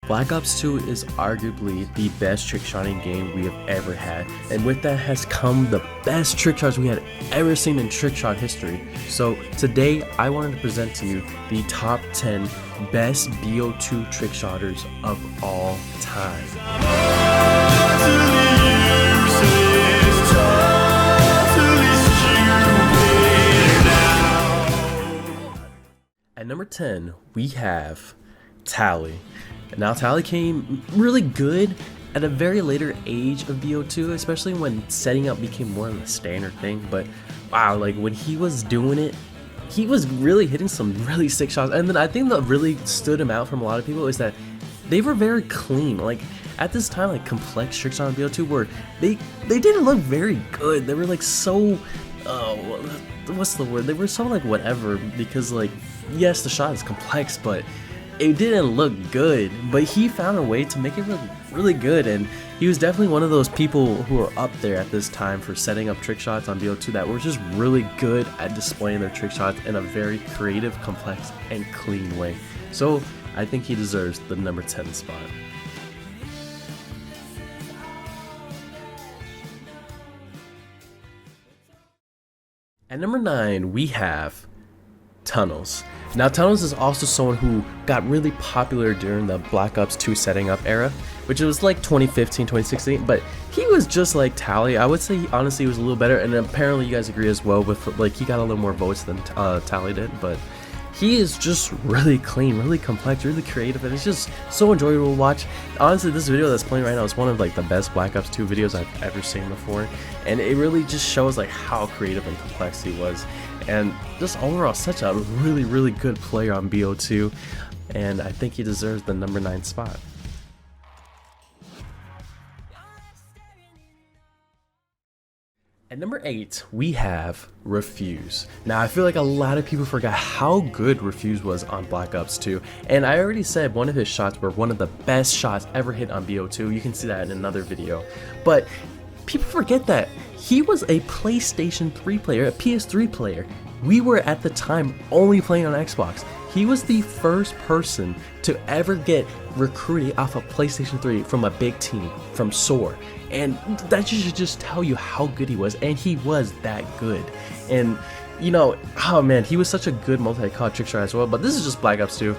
Black Ops 2 is arguably the best trick-shotting game we have ever had, and with that has come the best trick shots we had ever seen in trick shot history. So today I wanted to present to you the top 10 best Bo2 trick shotters of all time. At number 10 we have Tally. Now Tally came really good at a very later age of Bo2, especially when setting up became more of a standard thing. But wow, like when he was doing it, he was really hitting some really sick shots. And then I think that really stood him out from a lot of people is that they were very clean. Like at this time, like complex tricks on Bo2 were they didn't look very good. They were like so what's the word? They were so like whatever, because like yes, the shot is complex, but it didn't look good. But he found a way to make it really good, and he was definitely one of those people who were up there at this time for setting up trick shots on Bo2 that were just really good at displaying their trick shots in a very creative, complex, and clean way. So I think he deserves the number 10 spot. At number 9 we have Tunnels. Now Tunnels is also someone who got really popular during the Black Ops 2 setting up era, which was like 2015, 2016, but he was just like Tally. I would say he honestly was a little better, and apparently you guys agree as well with like he got a little more votes than Tally did, but he is just really clean, really complex, really creative, and it's just so enjoyable to watch. Honestly, this video that's playing right now is one of like the best Black Ops 2 videos I've ever seen before, and it really just shows like how creative and complex he was, and just overall such a really good player on Bo2, and I think he deserves the number 9 spot. At number 8 we have Refuse. Now I feel like a lot of people forgot how good Refuse was on Black Ops 2, and I already said one of his shots were one of the best shots ever hit on Bo2. You can see that in another video, but people forget that he was a PlayStation 3 player, a PS3 player. We were at the time only playing on Xbox. He was the first person to ever get recruited off of PlayStation 3 from a big team, from SOAR. And that should just tell you how good he was, and he was that good. And you know, oh man, he was such a good multi-card trick shot as well. But this is just Black Ops 2.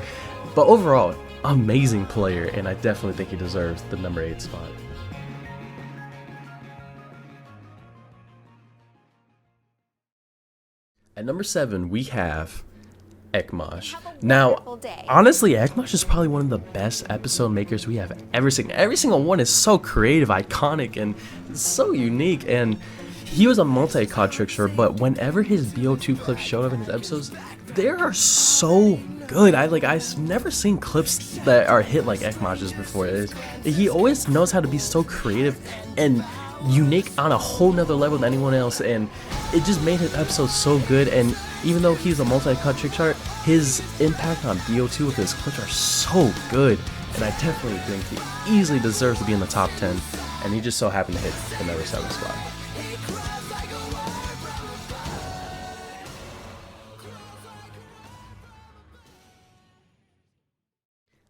But overall, amazing player, and I definitely think he deserves the number 8 spot. At number 7 we have EKMosh. Now, honestly, EKMosh is probably one of the best episode makers we have ever seen. Every single one is so creative, iconic, and so unique. And he was a multi-cod trickster, but whenever his Bo2 clips showed up in his episodes, they are so good. I've never seen clips that are hit like EKMosh's before. He always knows how to be so creative and unique on a whole nother level than anyone else, and it just made his episode so good. And even though he's a multi-cut trick shot, his impact on Bo2 with his clips are so good, and I definitely think he easily deserves to be in the top 10, and he just so happened to hit the number 7 spot.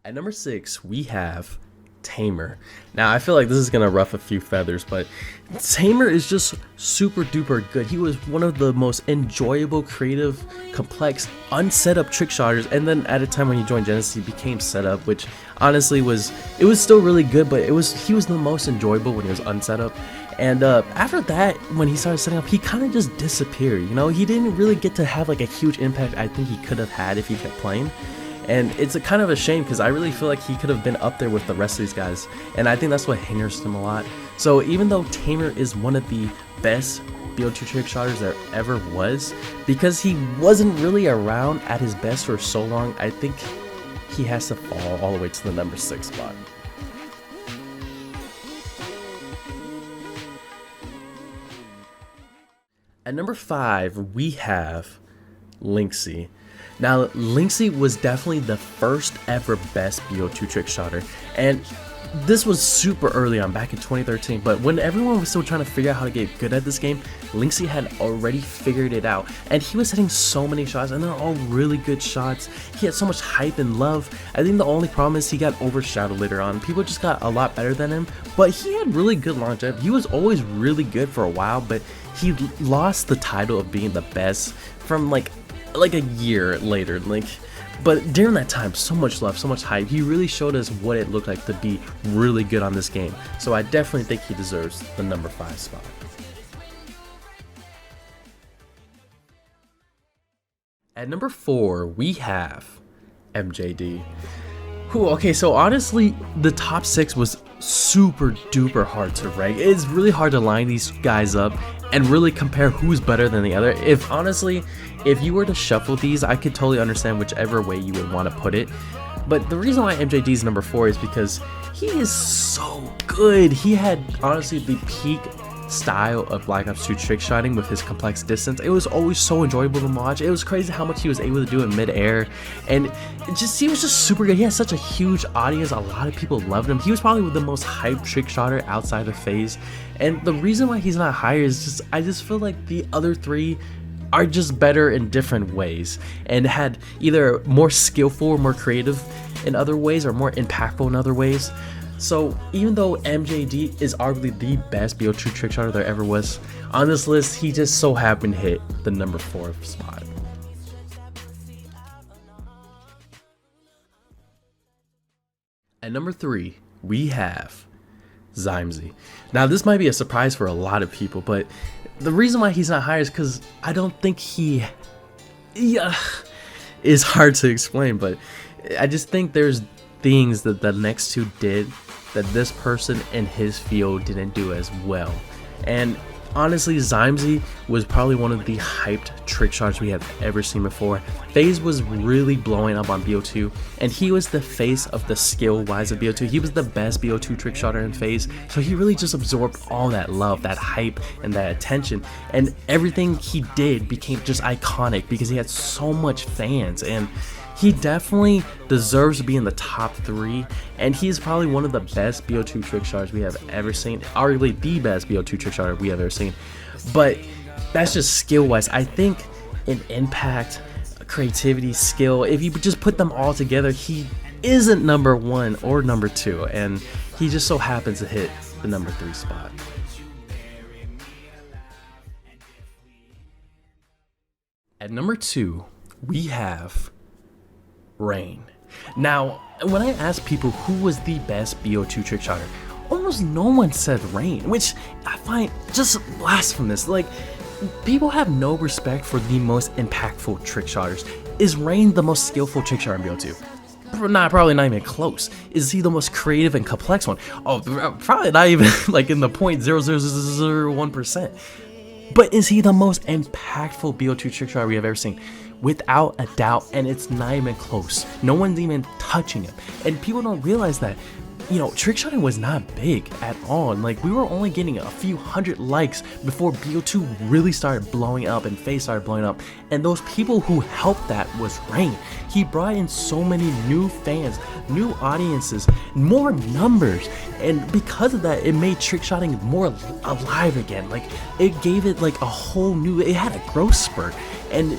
At number 6 we have Tamer. Now I feel like this is gonna ruffle a few feathers, but Tamer is just super duper good. He was one of the most enjoyable, creative, complex, unset-up trick shotters, and then at a time when he joined Genesis he became set up, which honestly was still really good, but he was the most enjoyable when he was unset up. And after that, when he started setting up, he kind of just disappeared. You know, he didn't really get to have like a huge impact I think he could have had if he kept playing. And it's a kind of a shame, because I really feel like he could have been up there with the rest of these guys, and I think that's what hinders him a lot. So even though Tamer is one of the best Bo2 trick shotters there ever was, because he wasn't really around at his best for so long, I think he has to fall all the way to the number 6 spot. At number 5 we have Linksy. Now, Linksy was definitely the first ever best Bo2 trick shotter, and this was super early on, back in 2013, but when everyone was still trying to figure out how to get good at this game, Linksy had already figured it out, and he was hitting so many shots, and they're all really good shots. He had so much hype and love. I think the only problem is he got overshadowed later on. People just got a lot better than him, but he had really good longevity. He was always really good for a while, but he lost the title of being the best from like a year later. But during that time, so much love, so much hype. He really showed us what it looked like to be really good on this game. So I definitely think he deserves the number 5 spot. At number 4, we have MJD. Okay, so honestly, the top 6 was super duper hard to rank. It's really hard to line these guys up and really compare who's better than the other. If you were to shuffle these, I could totally understand whichever way you would want to put it. But the reason why MJD is number 4 is because he is so good. He had honestly the peak style of Black Ops 2 trick shotting with his complex distance. It was always so enjoyable to watch. It was crazy how much he was able to do in mid-air, and he was just super good. He had such a huge audience. A lot of people loved him. He was probably the most hyped trick shotter outside of FaZe, and the reason why he's not higher is I just feel like the other 3 are just better in different ways and had either more skillful or more creative in other ways or more impactful in other ways. So even though MJD is arguably the best BO2 trick shotter there ever was, on this list he just so happened to hit the number 4 spot. At number 3, we have zymesy. Now this might be a surprise for a lot of people, but the reason why he's not higher is because I don't think is hard to explain, but I just think there's things that the next 2 did that this person in his field didn't do as well. And honestly, zymesy was probably one of the hyped trick shots we have ever seen before. FaZe was really blowing up on BO2, and he was the face of the skill wise of BO2. He was the best BO2 trick shotter in FaZe, so he really just absorbed all that love, that hype, and that attention, and everything he did became just iconic because he had so much fans. And he definitely deserves to be in the top 3, and he's probably one of the best BO2 trick shotters we have ever seen, arguably the best BO2 trick shotter we have ever seen. But that's just skill wise. I think in impact, creativity, skill, if you just put them all together, he isn't number 1 or number 2, and he just so happens to hit the number 3 spot. At number 2, we have Rain. Now, when I asked people who was the best BO2 trick shotter, almost no one said Rain, which I find just blasphemous. Like, people have no respect for the most impactful trick shotters. Is Rain the most skillful trick shotter in BO2? Probably not even close. Is he the most creative and complex one? Oh, probably not even like in the 0.0001%. But is he the most impactful BO2 trick shotter we have ever seen? Without a doubt, and it's not even close. No one's even touching him, and people don't realize that, you know, trick shotting was not big at all, and like we were only getting a few hundred likes before BO2 really started blowing up and FaZe started blowing up, and those people who helped that was Rain. He brought in so many new fans, new audiences, more numbers, and because of that, it made trick shotting more alive again. Like, it gave it like a whole new, it had a growth spurt, and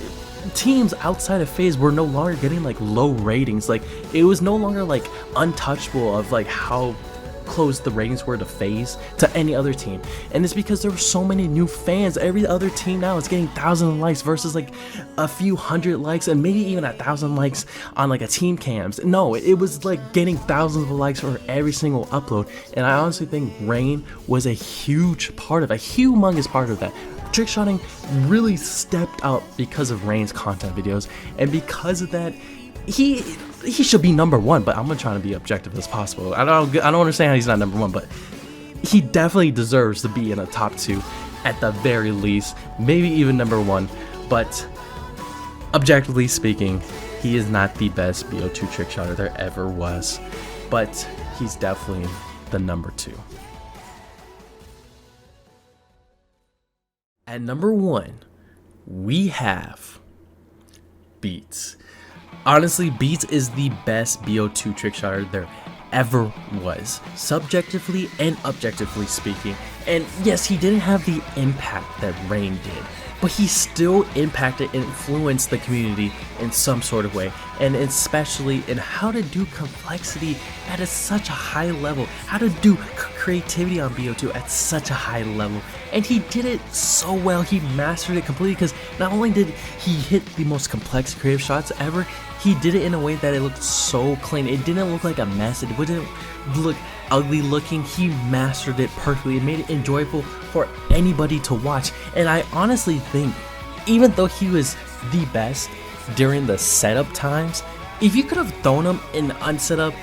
teams outside of FaZe were no longer getting like low ratings. Like, it was no longer like untouchable of like how close the ratings were to FaZe to any other team, and it's because there were so many new fans. Every other team now is getting thousands of likes versus like a few hundred likes and maybe even 1,000 likes on like a team cams. No, it was like getting thousands of likes for every single upload, and I honestly think Rain was a huge part of, a humongous part of that. Trickshotting really stepped up because of Rain's content videos, and because of that, he should be number 1. But I'm gonna try to be objective as possible. I don't understand how he's not number 1, but he definitely deserves to be in the top 2 at the very least, maybe even number 1. But objectively speaking, he is not the best BO2 trick shotter there ever was, but he's definitely the number 2. At number 1, we have Beats. Honestly, Beats is the best BO2 trick shotter there ever was, subjectively and objectively speaking. And yes, he didn't have the impact that Rain did, but he still impacted and influenced the community in some sort of way, and especially in how to do complexity at such a high level, how to do creativity on Bo2 at such a high level. And he did it so well, he mastered it completely, because not only did he hit the most complex creative shots ever, he did it in a way that it looked so clean. It didn't look like a mess, it wouldn't look ugly looking. He mastered it perfectly. It made it enjoyable for anybody to watch. And I honestly think, even though he was the best during the setup times, if you could have thrown him in unsetup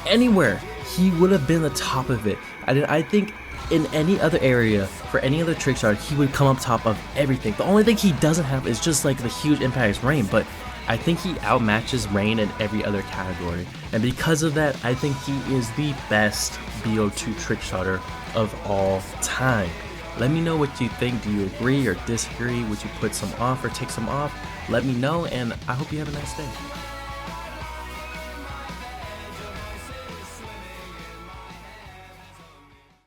anywhere, he would have been the top of it. I think in any other area, for any other trick shot, he would come up top of everything. The only thing he doesn't have is just like the huge impact is Rain, but I think he outmatches Rain in every other category. And because of that, I think he is the best Bo2 trick shotter of all time. Let me know what you think. Do you agree or disagree? Would you put some off or take some off? Let me know, and I hope you have a nice day.